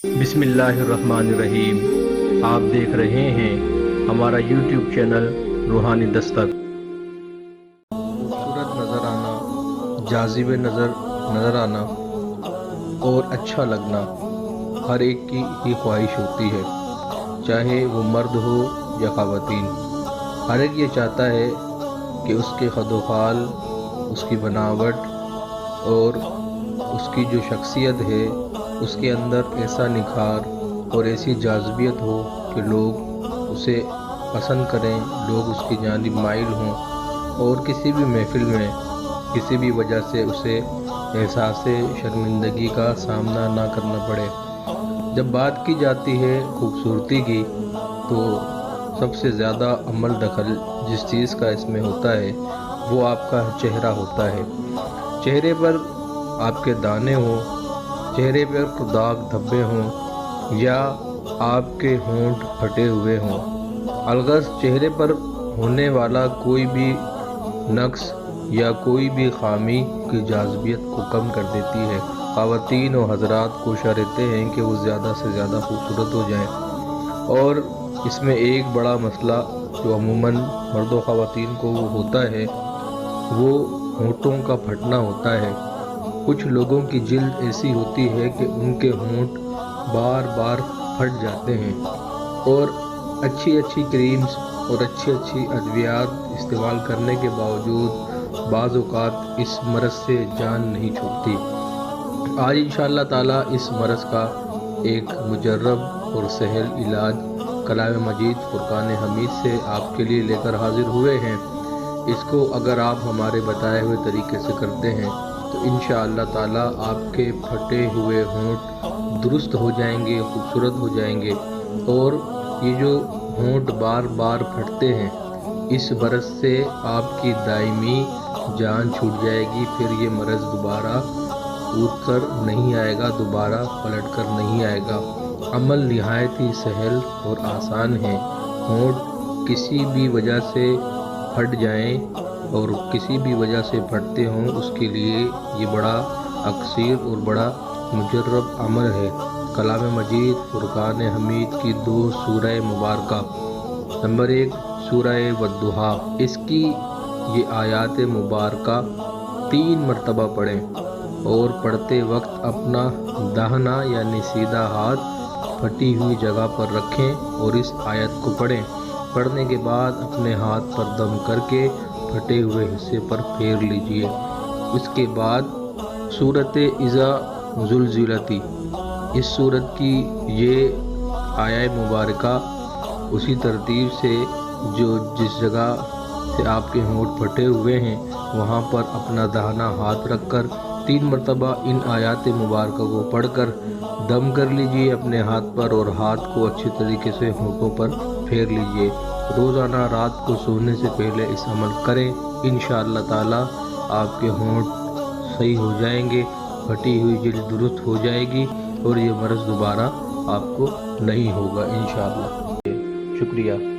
بسم اللہ الرحمن الرحیم۔ آپ دیکھ رہے ہیں ہمارا یوٹیوب چینل روحانی دستک۔ خوبصورت نظر آنا، جاذب نظر آنا اور اچھا لگنا ہر ایک کی ہی خواہش ہوتی ہے، چاہے وہ مرد ہو یا خواتین۔ ہر ایک یہ چاہتا ہے کہ اس کے خد و خال، اس کی بناوٹ اور اس کی جو شخصیت ہے اس کے اندر ایسا نکھار اور ایسی جاذبیت ہو کہ لوگ اسے پسند کریں، لوگ اس کی جانب مائل ہوں، اور کسی بھی محفل میں کسی بھی وجہ سے اسے احساس شرمندگی کا سامنا نہ کرنا پڑے۔ جب بات کی جاتی ہے خوبصورتی کی تو سب سے زیادہ عمل دخل جس چیز کا اس میں ہوتا ہے وہ آپ کا چہرہ ہوتا ہے۔ چہرے پر آپ کے دانے ہوں، چہرے پر داغ دھبے ہوں یا آپ کے ہونٹ پھٹے ہوئے ہوں، الغرض چہرے پر ہونے والا کوئی بھی نقص یا کوئی بھی خامی کی جاذبیت کو کم کر دیتی ہے۔ خواتین و حضرات کوشاں رہتے ہیں کہ وہ زیادہ سے زیادہ خوبصورت ہو جائیں، اور اس میں ایک بڑا مسئلہ جو عموماً مرد و خواتین کو ہوتا ہے وہ ہونٹوں کا پھٹنا ہوتا ہے۔ کچھ لوگوں کی جلد ایسی ہوتی ہے کہ ان کے ہونٹ بار بار پھٹ جاتے ہیں، اور اچھی کریمز اور اچھی ادویات استعمال کرنے کے باوجود بعض اوقات اس مرض سے جان نہیں چھوٹتی۔ آج انشاءاللہ تعالی اس مرض کا ایک مجرب اور سہل علاج کلام مجید فرقان حمید سے آپ کے لیے لے کر حاضر ہوئے ہیں۔ اس کو اگر آپ ہمارے بتائے ہوئے طریقے سے کرتے ہیں تو انشاءاللہ تعالی آپ کے پھٹے ہوئے ہونٹ درست ہو جائیں گے، خوبصورت ہو جائیں گے، اور یہ جو ہونٹ بار بار پھٹتے ہیں اس مرض سے آپ کی دائمی جان چھوٹ جائے گی۔ پھر یہ مرض دوبارہ کود کر نہیں آئے گا، دوبارہ پلٹ کر نہیں آئے گا۔ عمل نہایت ہی سہل اور آسان ہے۔ ہونٹ کسی بھی وجہ سے پھٹ جائیں اور کسی بھی وجہ سے پھٹتے ہوں، اس کے لیے یہ بڑا اکثیر اور بڑا مجرب عمل ہے۔ کلام مجید فرقان حمید کی 2 سورہ مبارکہ، نمبر 1 سورہ والضحیٰ، اس کی یہ آیات مبارکہ 3 مرتبہ پڑھیں، اور پڑھتے وقت اپنا داہنا یعنی سیدھا ہاتھ پھٹی ہوئی جگہ پر رکھیں اور اس آیت کو پڑھیں۔ پڑھنے کے بعد اپنے ہاتھ پر دم کر کے پھٹے ہوئے حصے پر پھیر لیجئے۔ اس کے بعد سورۃ اذا زلزلت، اس سورت کی یہ آیہ مبارکہ اسی ترتیب سے جو جس جگہ سے آپ کے ہونٹ پھٹے ہوئے ہیں وہاں پر اپنا داہنا ہاتھ رکھ کر 3 مرتبہ ان آیات مبارکہ کو پڑھ کر دم کر لیجئے اپنے ہاتھ پر، اور ہاتھ کو اچھی طریقے سے ہونٹوں پر پھیر لیجئے۔ روزانہ رات کو سونے سے پہلے اس عمل کریں، انشاءاللہ تعالی آپ کے ہونٹ صحیح ہو جائیں گے، پھٹی ہوئی جلد درست ہو جائے گی، اور یہ مرض دوبارہ آپ کو نہیں ہوگا انشاءاللہ۔ شکریہ۔